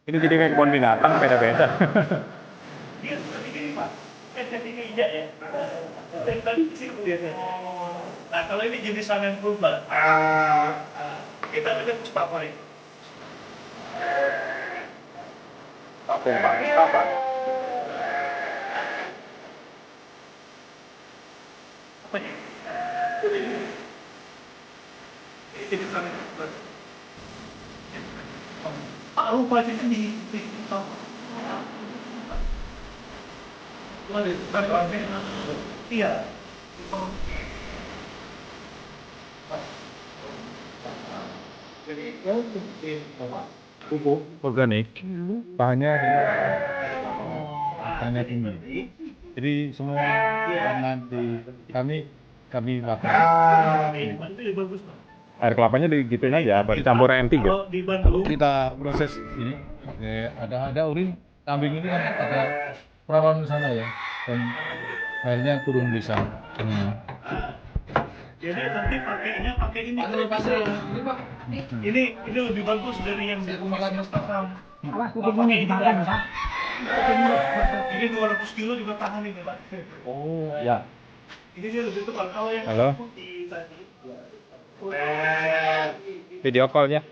Ini jadi kayak kebun binatang beda-beda. Dia seperti ini Pak. Jadi injak ya. Tadi kecil dia. Nah kalau ini jenis sanen purba. Kita lihat cepat Pak. Oke, Pak. Apa? Apa ini? Ini sanen purba. Pak lupa ini. Iya. Pupuk organik. Bahannya tinggi. Jadi semua nanti kami lakukan. Itu bagus Pak. Air kelapanya digituin aja, apa dicampur N3? Kalau di Bandung Kita proses ini, ada urin kambing ini kan ada perawan di sana ya, dan airnya turun di sana. jadi nanti pakainya pakai ini kalau bisa. Ini lebih bagus dari yang di rumah makan. Pakai ini Pak. Ini 200 kilo juga tahan ini Pak. Oh ya. Ini dia lebih tebal kalau yang Halo? putih tadi. Video call ya.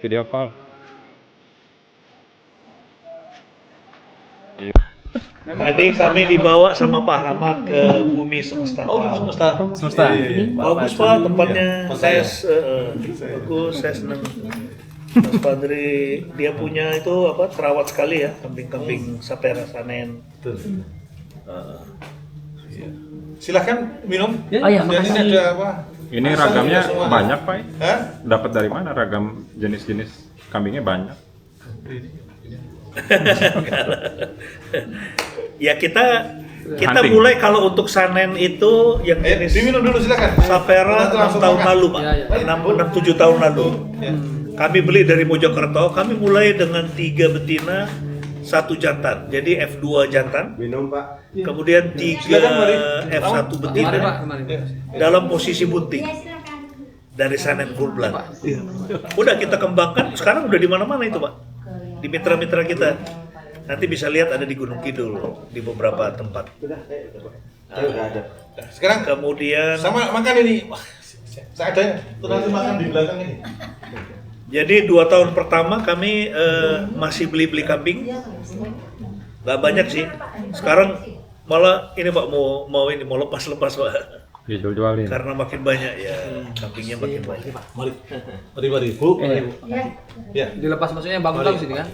Video call. Tadi kami dibawa sama Pak Rahmat ke Bumi Semesta. Oh, Semesta. Bagus Pak tempatnya. Saya bagus, saya senang. Mas Padri dia punya itu apa terawat sekali ya kambing-kambing Sapera Sanen. Silahkan minum. Oh iya, Dan ini makasih. ada apa? Ini ragamnya Semua. banyak Pak. Hah? Dapat dari mana ragam jenis-jenis kambingnya banyak? Ya kita Hunting. mulai kalau untuk Sanen itu yang Ayo, jenis diminum dulu silakan. Sapera Nanti 6 langsung tahun makan. lalu Pak. Ya, ya. 6 7 tahun lalu. Ya. Kami beli dari Mojokerto, kami mulai dengan 3 betina, 1 jantan. Jadi F2 jantan. Minum Pak. Kemudian 3 Silakan, mari. F1 Kemarin Pak, betina kemarin. dalam posisi bunting dari Sanen full blood. Udah kita kembangkan, sekarang udah di mana-mana itu Pak. Di mitra-mitra kita. Nanti bisa lihat ada di Gunung Kidul di beberapa tempat. Sekarang Kemudian sama makan ini. Wah, saya ada tuh nanti makan di belakang ini. jadi 2 tahun pertama kami masih beli kambing. Gak banyak sih. Sekarang malah ini Pak mau lepas-lepas Pak. Dijual-jualin. Karena makin banyak ya kambingnya makin banyak. Mari Bu. Ya. Dilepas maksudnya bagus-bagus ini kan?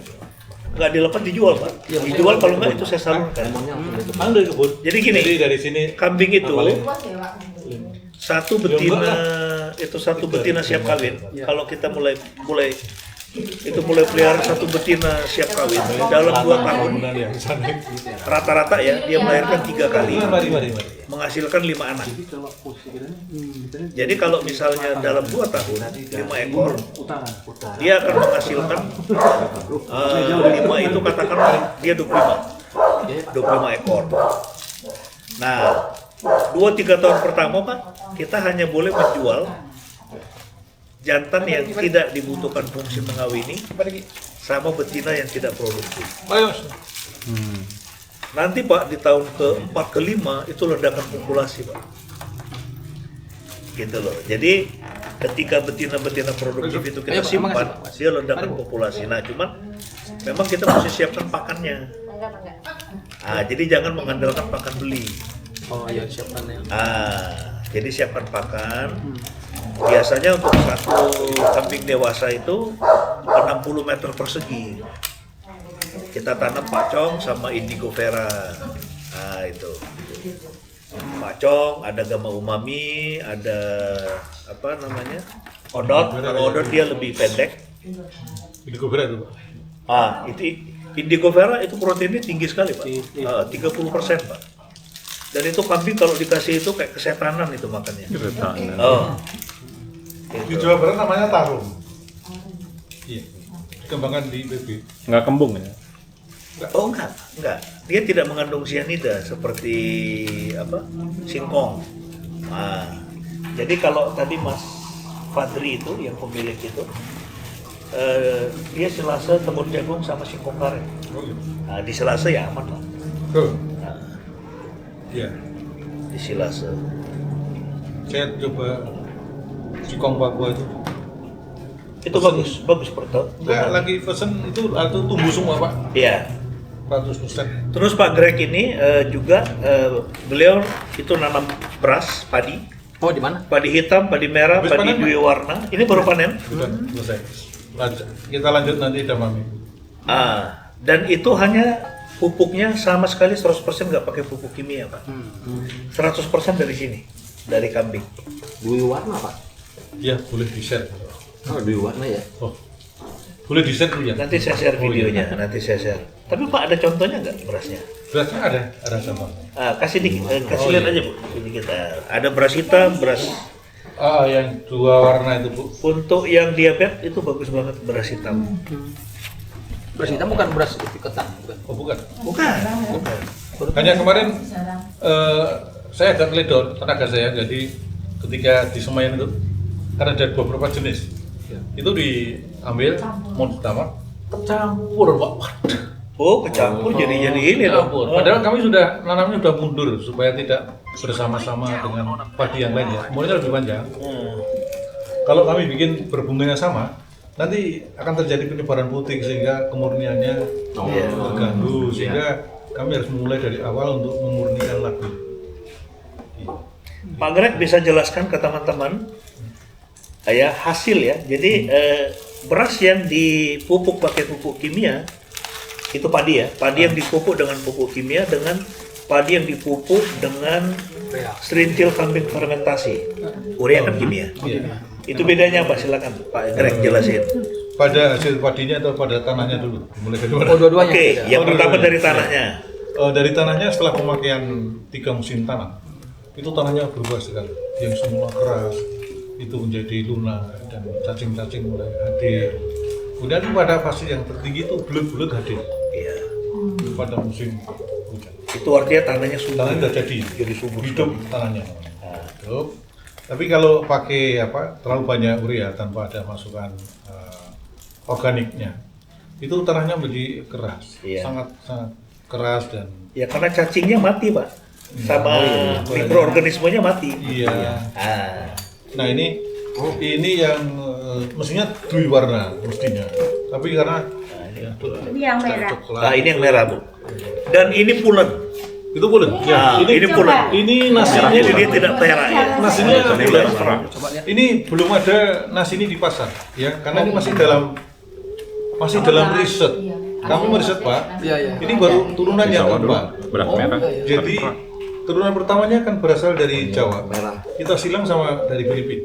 Nggak dilepas dijual Pak. Dijual kalau nggak itu saya salurkan. Mana dari kebun? Jadi gini, dari sini kambing itu Apa, satu betina siap kawin. Kalau kita mulai pelihara satu betina siap kawin dalam 2 tahun ya di sana. rata-rata ya dia melahirkan 3 kali, Mari. menghasilkan 5 anak. Jadi kalau misalnya dalam 2 tahun 5 ekor, dia akan menghasilkan 5 itu katakanlah dia 25 ekor. Nah, 2-3 tahun pertama Pak, kita hanya boleh menjual jantan yang tidak dibutuhkan fungsi mengawini sama betina yang tidak produktif. Mari Mas. Nanti Pak di tahun ke-4 ke-5 itu ledakan populasi Pak. Gitu loh. Jadi ketika betina-betina produktif itu kita simpan, dia ledakan populasi. Nah, cuman memang kita mesti siapkan pakannya. Jadi jangan mengandalkan pakan beli. Oh iya, siapkan ya. Jadi siapkan pakan. Biasanya untuk satu kambing dewasa itu 60 meter persegi. Kita tanam pacong sama indigo vera. Nah itu. Pacong, ada gama umami, ada apa namanya? Odot. Kalau odot dia lebih pendek. Ini kubra tuh Pak. Itu indigo vera itu proteinnya tinggi sekali Pak. 30% Pak. Dan itu kambing kalau dikasih itu kayak kesetanan itu makannya. Kesetanan. Di Jawa Barat namanya tarum. Iya. Dikembangkan di BB. Nggak kembung ya? Enggak. Dia tidak mengandung sianida seperti apa? Singkong. Jadi kalau tadi Mas Fadri itu yang pemilik itu, dia Selasa Tebon Jagung sama Singkong Karet. Oh gitu. Nah, di Selasa ya aman lah. Oh, Nah, iya. di Selasa. Saya coba Cikong Papua itu. Itu bagus pertama. Saya lagi pesen itu atau tumbuh semua Pak, Iya. 100%. Terus Pak Greg ini juga beliau itu nanam beras, padi, Oh, di mana? padi hitam, padi merah, Habis padi panen, dua warna. Ini baru panen. Sudah selesai. Kita lanjut nanti Damami. Dan itu hanya pupuknya sama sekali 100% nggak pakai pupuk kimia Pak. 100% dari sini, dari kambing. Dui warna, Pak. Ya boleh di share. Oh, dui warna ya. Oh, boleh di share dulu ya. Nanti saya share videonya, nanti saya share. Tapi Pak ada contohnya nggak berasnya? Berasnya ada contohnya. Kasih dikit, kasih lihat aja Bu. Ini kita ada beras hitam, beras. Yang dua warna itu Bu. Untuk yang diabetes itu bagus banget beras hitam. Beras hitam bukan beras ketan, bukan. Oh bukan. Bukan. Hanya kemarin saya agak teledor tenaga saya, jadi ketika di Semayang itu karena ada beberapa jenis, itu diambil mau pertama kecampur Pak. Waduh. Oh, kecampur jadi ini dong. Kecampur. Padahal kami sudah nanamnya sudah mundur supaya tidak bersama-sama dengan padi yang lain ya. Umurnya lebih panjang. Kalau kami bikin berbunganya sama, nanti akan terjadi penyebaran putih sehingga kemurniannya terganggu, sehingga kami harus memulai dari awal untuk memurnikan lagi. Pak Greg bisa jelaskan ke teman-teman ya hasil ya. Jadi beras yang dipupuk pakai pupuk kimia itu padi ya. Padi yang dipupuk dengan pupuk kimia dengan padi yang dipupuk dengan serintil kambing fermentasi. Urea kan kimia. Iya. Itu bedanya apa? Silakan Pak Greg jelasin. Pada hasil padinya atau pada tanahnya dulu? Mulai dari mana? Oh, dua-duanya. Oke, beda. yang pertama dua-duanya. dari tanahnya. Dari tanahnya setelah pemakaian 3 musim tanam, itu tanahnya berubah sekali. Yang semula keras itu menjadi lunak dan cacing-cacing mulai hadir. Kemudian pada fase yang tertinggi itu belut-belut hadir Iya. pada musim hujan. Itu artinya tanahnya subur. Tanahnya sudah jadi subur. hidup tanahnya. Hidup. Tapi kalau pakai terlalu banyak urea tanpa ada masukan organiknya, itu tanahnya menjadi keras, Iya. sangat keras dan Ya karena cacingnya mati Pak. Sama mikroorganismenya mati. iya. Nah, Nah ini yang mestinya dui warna mestinya, tapi karena Ini yang merah. coklat. nah ini yang merah Bu. Dan ini pulen. Itu boleh. Nah, ini pulen. Ini nasinya Jadi dia tidak perak ya. nasinya pulen. Coba lihat. Ini belum ada nasi ini di pasar, ya, karena ini masih dalam riset. Kami meriset Pak. Iya, iya. Ini baru turunan yang keempat. Beras merah. Jadi turunan pertamanya kan berasal dari Jawa. Merah. Kita silang sama dari Filipina.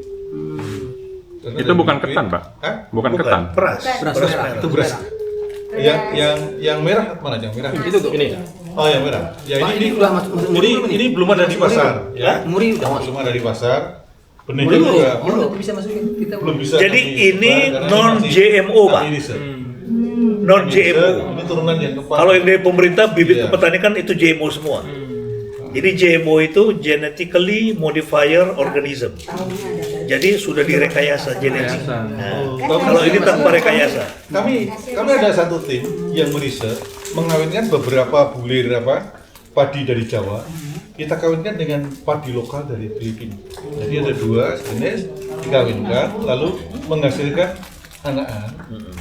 Karena Itu dari bukan Filipina- ketan, Pak? Hah? Bukan ketan. Beras. Beras Beras merah. merah. Itu beras. Yang merah mana yang merah? Itu tuh. Ini. Oh yang merah. Ya Pak, ini udah masuk ini belum ada di pasar, ya. Muri udah masuk. Belum ada di pasar. Benihnya juga Belum bisa masukin. Kita belum bisa. Jadi kami ini sebar, karena non masih GMO, Pak. ahli riset. Non GMO. Ini turunan yang keempat. Kalau yang dari pemerintah bibit Iya. petani kan itu GMO semua. Jadi GMO itu genetically modifier organism. Jadi sudah direkayasa genetik. Nah, kalau ini tanpa rekayasa. kami ada satu tim yang meriset mengawinkan beberapa bulir padi dari Jawa, kita kawinkan dengan padi lokal dari Filipina. Jadi ada 2 jenis dikawinkan, lalu menghasilkan anakan.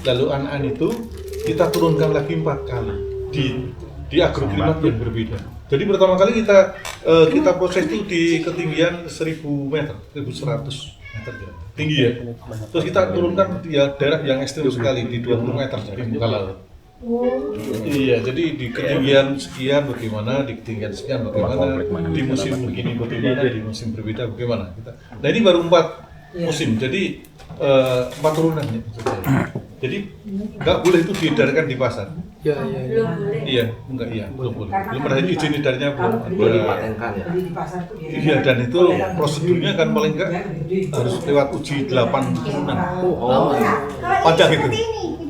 Lalu anakan itu kita turunkan lagi 4 kali di agroklimat yang berbeda. Jadi pertama kali kita proses itu di ketinggian 1000 meter, 1100 meter ya. Tinggi ya. Terus kita turunkan ya daerah yang ekstrim sekali di 20 meter dari muka laut. Iya, jadi di ketinggian sekian bagaimana, di ketinggian sekian bagaimana, di musim begini bagaimana, di musim berbeda bagaimana. Nah ini baru 4 musim, jadi 4 turunan ya. Jadi nggak boleh itu diedarkan di pasar. Iya, iya, iya. Iya, enggak iya, belum boleh. Belum ada izin edarnya belum Belum ada. dipatenkan ya. Iya, dan itu prosedurnya kan paling enggak harus lewat uji 8 turunan. Oh, Panjang itu.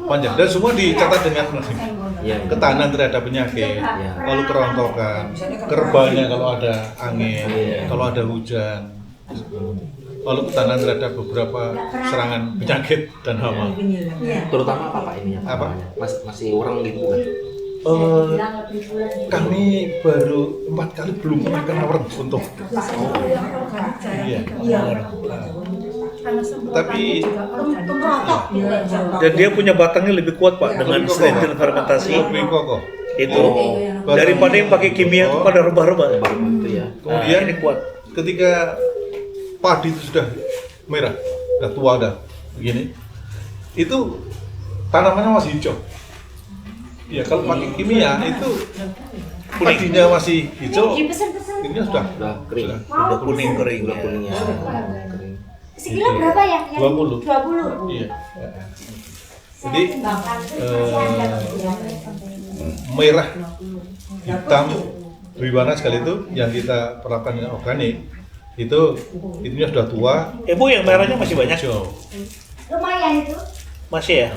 Panjang dan semua dicatat dengan iya. ketahanan terhadap penyakit, lalu kerontokan, kerbaunya kalau ada angin, kalau ada hujan. lalu ketahanan terhadap beberapa serangan penyakit dan hama. Terutama apa Pak ini? Apa? Masih orang gitu kan? Kami baru 4 kali belum pernah kena orang untuk. Iya. Tapi Dan dia punya batangnya lebih kuat Pak dengan strain fermentasi lebih kokoh. itu daripada yang pakai kimia itu pada rebah-rebah. Itu ya. Kemudian Ini kuat. ketika padi itu sudah merah, sudah tua dah begini, itu tanamannya masih hijau. Ya kalau pakai kimia itu padinya masih hijau, ini sudah kering. Udah kuning kering. Udah kuningnya. Kering. Sekilo berapa ya? 20. 20. Iya. Jadi merah, hitam, berwarna sekali itu yang kita perlakukan dengan organik itu itunya sudah tua, Bu yang merahnya masih banyak? hijau. Lumayan itu. Masih ya?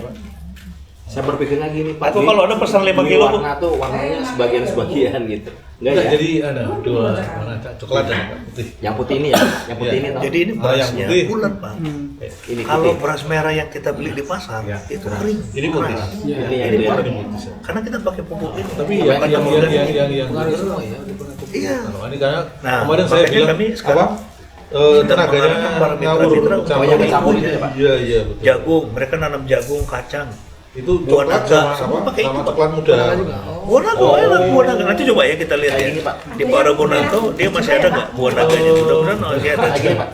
Saya berpikir lagi nih Pak. Atau kalau ada pesan 5 kilo Bu? warna tuh warnanya sebagian gitu. Enggak Enggak, ya? jadi ada dua warna coklat dan putih. Yang putih ini ya, yang putih Iya. ini toh. Jadi ini Yang berasnya putih. bulat Pak. Ini Kalau putih. beras merah yang kita beli di pasar Ya. itu kering. Ini putih. Ini yang Ini dia. putih. putih. Karena kita pakai pupuk ini. Tapi Yang yang Pengaruh semua ya. Iya. ini karena Nah, kemarin saya makanya bilang kami sekarang tenaganya menggunakan para ngawur mitra-mitra Oh, yang dicampur itu ya, Pak? Iya iya betul. Jagung, mereka nanam jagung, kacang. Itu Buah coklat naga, sama semua apa? pakai Sama itu, Pak. coklat muda. Buah naga enak, buah naga. Nanti coba ya kita lihat Kayak ya. gini, Pak. Di Paragonanto dia masih ada nggak buah naganya? Mudah-mudahan masih ada. Kayak gini Pak.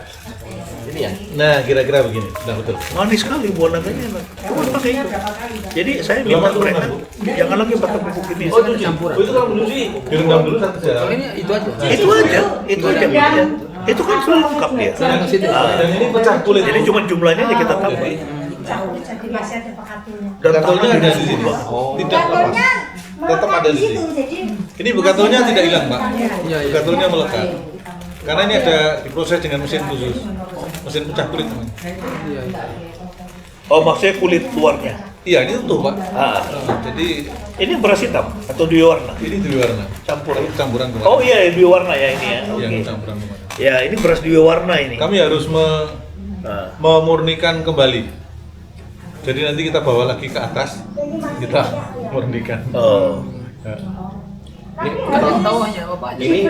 Ini ya. Nah kira-kira begini, nah betul. Manis sekali buah naganya enak. Cuma pakai itu. Jadi saya minta mereka jangan lagi pakai pupuk kimia. Oh, itu campuran. Oh, itu kalau dulu sih direndam dulu satu jam. Oh, ini itu aja. Itu aja. Itu kan sudah lengkap dia. Ke situ. Dan ini pecah kulit. Jadi cuma jumlahnya aja kita tambah. Jadi masih ada pekatulnya. Dan Bekatulnya tanah ada juga di sini. Oh. Tidak lepas. Pekatulnya Tetap ada di sini. Jadi Ini bekatulnya tidak hilang, Pak. Iya, iya. Bekatulnya melekat. Karena ini ada diproses dengan mesin khusus. Mesin pecah kulit namanya. Oh maksudnya kulit luarnya. Iya, ini utuh, Pak. Ah, Jadi ini beras hitam atau dua warna? ini dua warna. Campur. Tapi campuran kemarin. Oh iya dua warna ya ini ya. Oke. Yang campuran kemarin. Ya ini beras dua warna ini. Kami harus Nah, memurnikan kembali. Jadi nanti kita bawa lagi ke atas, kita murnikan. oh. Ya. Ini kalau tahu hanya apa aja. Ini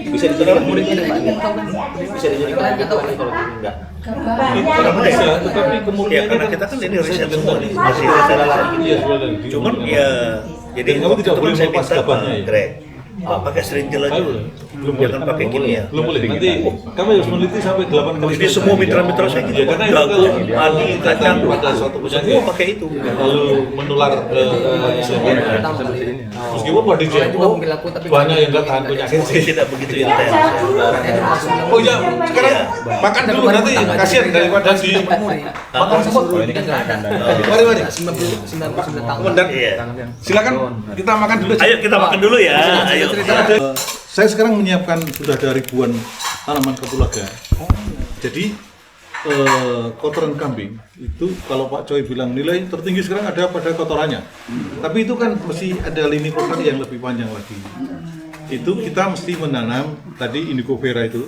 bisa dijadikan muridnya Pak. Bisa dijadikan gitu kan kalau ini enggak. Itu bisa, tetapi Ya kemudian karena kita kan ini riset semua nih, masih riset lagi. Iya, sudah lagi. Cuman ya jadi Dan kamu waktu tidak itu kan boleh saya melepas minta gabahnya, Pak ya? Greg, Pak pakai serintil aja. Belum Jangan pakai kimia. Belum boleh. Nanti kami harus meneliti sampai 8 kali. Jadi semua mitra-mitra saya gitu, Ya, karena itu jagung, kalau padi, kacang, pada suatu semua penyakit pakai itu. lalu menular ke meskipun pada dia itu banyak yang nggak tahan penyakit sih. Tidak begitu intens. Oh iya, sekarang makan dulu nanti kasihan daripada di makan semua. Mari. 99 tahun. Komandan, Iya. silakan kita makan dulu. Ayo kita makan dulu ya. Ayo. Saya sekarang menyiapkan sudah ada ribuan tanaman kapulaga. Jadi kotoran kambing itu kalau Pak Coy bilang nilai tertinggi sekarang ada pada kotorannya. Tapi itu kan mesti ada lini kotor yang lebih panjang lagi. Itu kita mesti menanam tadi indigo vera itu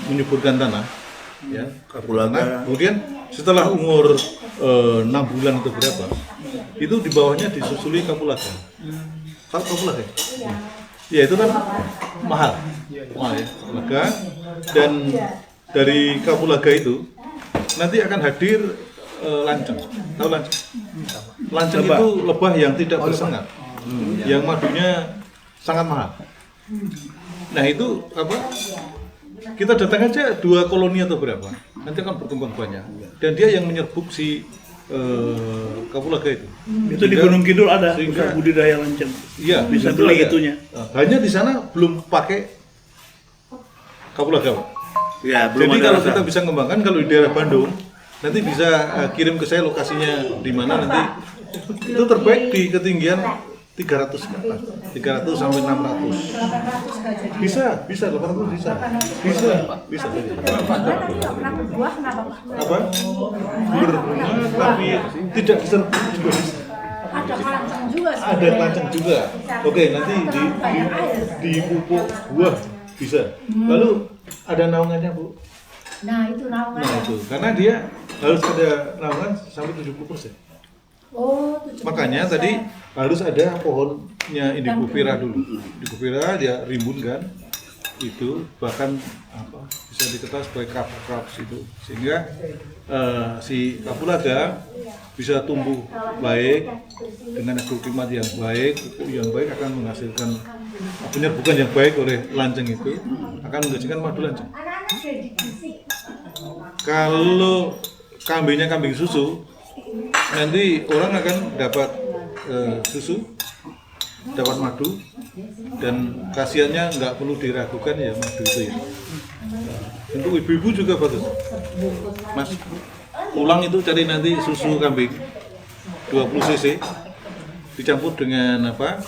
menyuburkan tanah, ya Kapulaga. Kemudian setelah umur 6 bulan atau berapa, itu di bawahnya disusuli kapulaga. Tahu kapulaga? Ya itu kan mahal ya kapulaga. Dan dari kapulaga itu nanti akan hadir lanceng. Tahu lanceng? Lanceng Lebah. itu lebah yang tidak bersengat, yang madunya sangat mahal. Nah itu apa? Kita datang aja 2 koloni atau berapa, nanti akan berkembang banyak. Dan dia yang menyerbuk si kapulaga itu. Itu di Gunung Kidul ada Sehingga- pusat budidaya lanceng. Iya, Bisa itu beli ada. itunya. Hanya di sana belum pakai kapulaga, Pak. Ya, Jadi kalau kita bisa kembangkan, kalau di daerah Bandung, nanti bisa kirim ke saya lokasinya di mana nanti. Itu terbaik di ketinggian 300 ke atas, 300 sampai 600. Bisa 800 bisa. buah kenapa Pak? Apa? Berbunga tapi tidak diserbu juga bisa. Ada kalanceng juga sih. Ada lanceng juga. Oke, nanti di pupuk buah bisa. Lalu ada naungannya, Bu. Nah itu naungan. Nah itu, karena dia harus ada naungan sampai 70%. Oh, 70%. Makanya tadi harus ada pohonnya indigo vera dulu. Indigo vera dia rimbunkan itu, bahkan apa bisa diketahui sebagai crops itu, sehingga si kapulaga bisa tumbuh baik dengan agroklimat yang baik, pupuk yang baik akan menghasilkan penyerbukan yang baik oleh lanceng itu akan menghasilkan madu lanceng. Kalau kambingnya kambing susu, nanti orang akan dapat susu, dapat madu, dan khasiatnya nggak perlu diragukan ya madu itu ya. Untuk ibu-ibu juga bagus, Mas. Pulang itu cari nanti susu kambing 20 cc dicampur dengan apa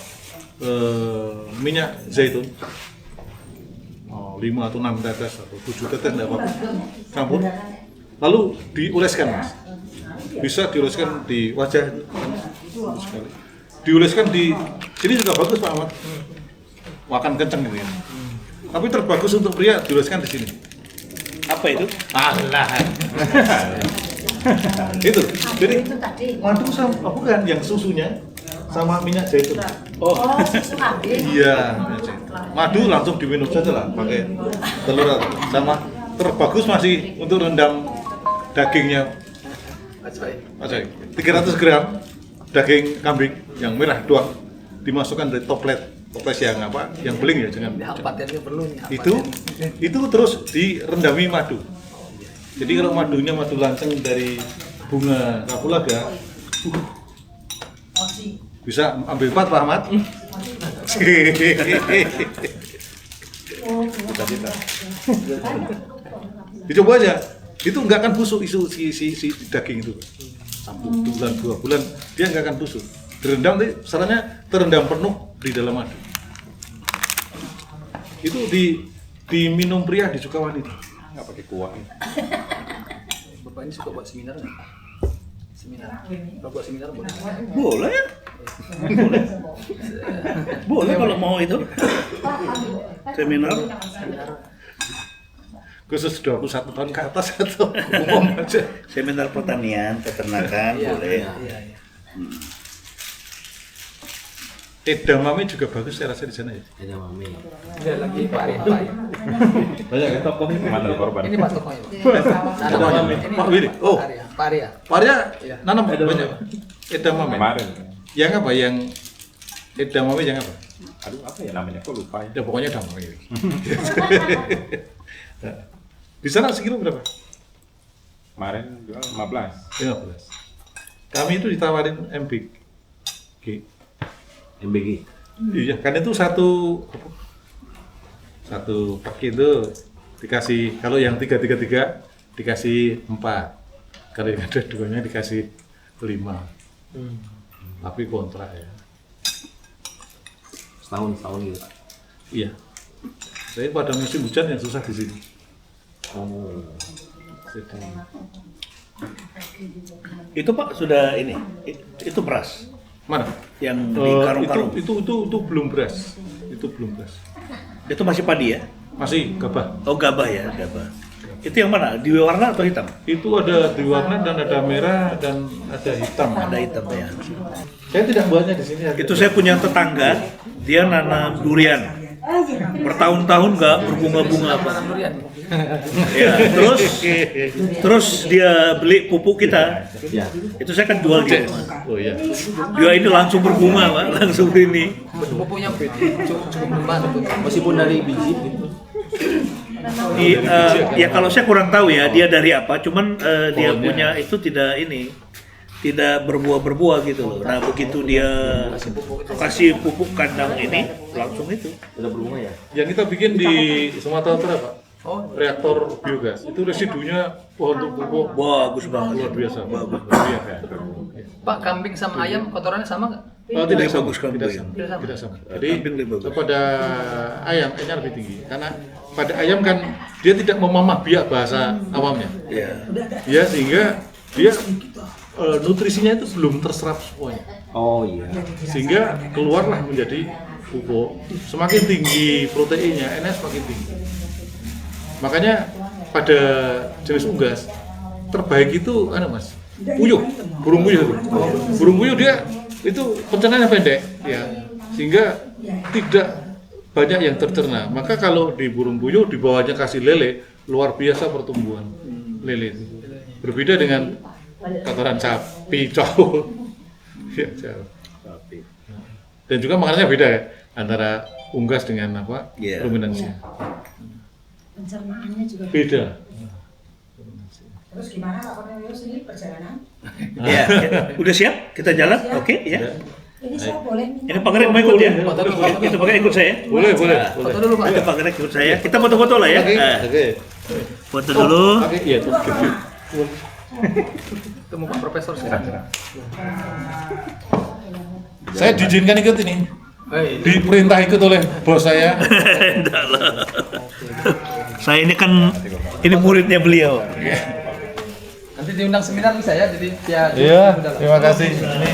minyak zaitun 5 atau 6 tetes atau 7 tetes tidak apa-apa, campur lalu dioleskan, Mas. Bisa dioleskan di wajah, sekali dioleskan di sini juga bagus Pak Ahmad, makan kenceng gitu ya. Tapi terbagus untuk pria dioleskan di sini. Apa itu? Allah. Itu. Jadi Itu tadi. madu sama bukan yang susunya sama minyak zaitun. Oh, susu kambing. Iya, minyak zaitun. Madu langsung diminum saja lah pakai telur sama terbagus masih untuk rendam dagingnya. Mas, 300 gram daging kambing yang merah doang dimasukkan dari toples yang apa? Yang beling ya, jangan. Itu terus direndami madu. Jadi kalau madunya madu lanceng dari bunga kapulaga, bisa ambil 4 Pak Ahmad. Dicoba aja, itu nggak akan busuk si daging itu. Sampai 1 bulan 2 bulan dia nggak akan busuk. Direndam nanti sarannya terendam penuh di dalam madu. Itu diminum pria di Sukawati. Nggak pakai kuah. Bapak ini suka buat seminar nggak? Seminar? Kalau buat seminar boleh? Boleh. Boleh. Boleh kalau mau itu. Seminar. Khusus 21 tahun ke atas atau umum aja. Seminar pertanian, peternakan, boleh. Iya. Edamame juga bagus saya rasa di sana ya. Ada mami. Ada lagi Pak Arya. Banyak ya tokoh ini mantan korban. Ini Pak tokohnya. Edamame. Pak Willy. Oh, Pak Arya. Pak Arya Iya. nanam banyak. Edamame. Kemarin. Yang apa? Yang edamame yang apa? Aduh apa ya namanya? Kok lupa ya? Ya pokoknya edamame ini. Di sana sekilo berapa? Kemarin jual 15. 15. Kami itu ditawarin MBG. MBG. Iya, kan itu satu pak itu dikasih, kalau yang 333 dikasih 4, kalau yang ada duanya dikasih 5. Tapi kontrak ya. Setahun gitu Pak. Iya. Saya pada musim hujan yang susah di sini. Oh. Itu Pak sudah ini. Itu beras Mana? yang di karung-karung. Itu belum beras. Itu belum beras. Itu masih padi ya? Masih gabah. Oh, gabah ya, gabah. Itu yang mana? Di warna atau hitam? Itu ada di warna dan ada merah dan ada hitam. Ada hitam ya. Saya tidak buatnya di sini. Itu saya punya tetangga, dia nanam durian. Bertahun-tahun nggak berbunga-bunga apa. Ya, terus dia beli pupuk kita. Itu saya kan jual gitu. Oh iya. Dia ini langsung berbunga, Pak, langsung ini. Pupuknya cukup membantu. Meskipun dari biji gitu. Ya kalau saya kurang tahu ya dia dari apa, cuman dia punya itu tidak berbuah gitu loh. Nah begitu dia kasih pupuk kandang ini langsung itu. Udah berbunga ya? Yang kita bikin di Sumatera Utara, Pak. Oh, Reaktor biogas. Itu residunya pohon pupuk Bagus banget. luar biasa. Bagus. Iya, ya. Pak, kambing sama ayam kotorannya sama nggak? Oh, tidak Lebih sama. bagus kambing. Tidak sama. Tidak sama. Tidak sama. Jadi Kambing lebih bagus. pada ayamnya lebih tinggi karena pada ayam kan dia tidak memamah biak bahasa awamnya. Ya. Ya sehingga dia nutrisinya itu belum terserap semuanya. Oh iya. Sehingga keluarlah menjadi pupuk. Semakin tinggi proteinnya, NS semakin tinggi. Makanya pada jenis unggas terbaik itu Mas, puyuh, burung puyuh itu. Burung puyuh dia itu pencernaannya pendek ya, sehingga tidak banyak yang tercerna. Maka kalau di burung puyuh di bawahnya kasih lele, luar biasa pertumbuhan lele itu. Berbeda dengan kotoran sapi, cowok. Ya, jauh. Dan juga makanannya beda ya antara unggas dengan ruminansia. Pencernaannya juga Beda. Terus gimana Pak Cornelius ini perjalanan? Ya, udah siap? Kita jalan? Oke, ya. Ini saya boleh minta. Ini Pangeran mau ikut ya? Itu Pangeran ikut saya. Boleh. Foto dulu Pak. Itu Pangeran ikut saya. Kita foto-foto lah ya. Oke. Foto dulu. Iya tuh. Ketemu Pak Profesor sekarang. Saya diizinkan ikut ini. Diperintah ikut oleh bos saya. Enggak lah. Saya ini kan muridnya beliau. Nanti diundang seminar bisa ya, jadi ya. Iya, terima kasih. Ini